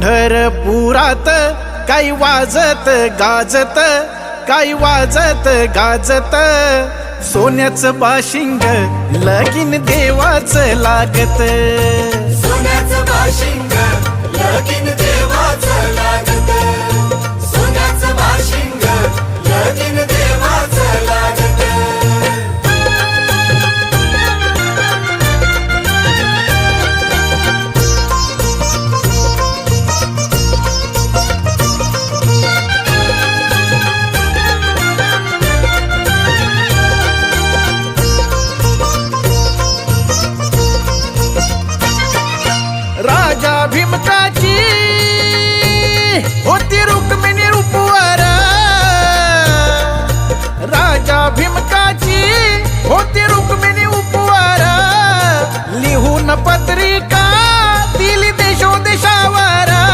पंढरपुरात काही वाजत गाजत, काही वाजत गाजत, सोन्याचं बाशिंग लगीन देवाचं लागत. सोन्याचं बाशिंग लगीन देवाचं लागत. सोन्याचं बाशिंग लगीन देवाचं लागत. राजा भीमकाची होती रुक्मिणी रूपवर, राजा भीमकाची होती रुक्मिणी उपवर, लिहून पत्रिका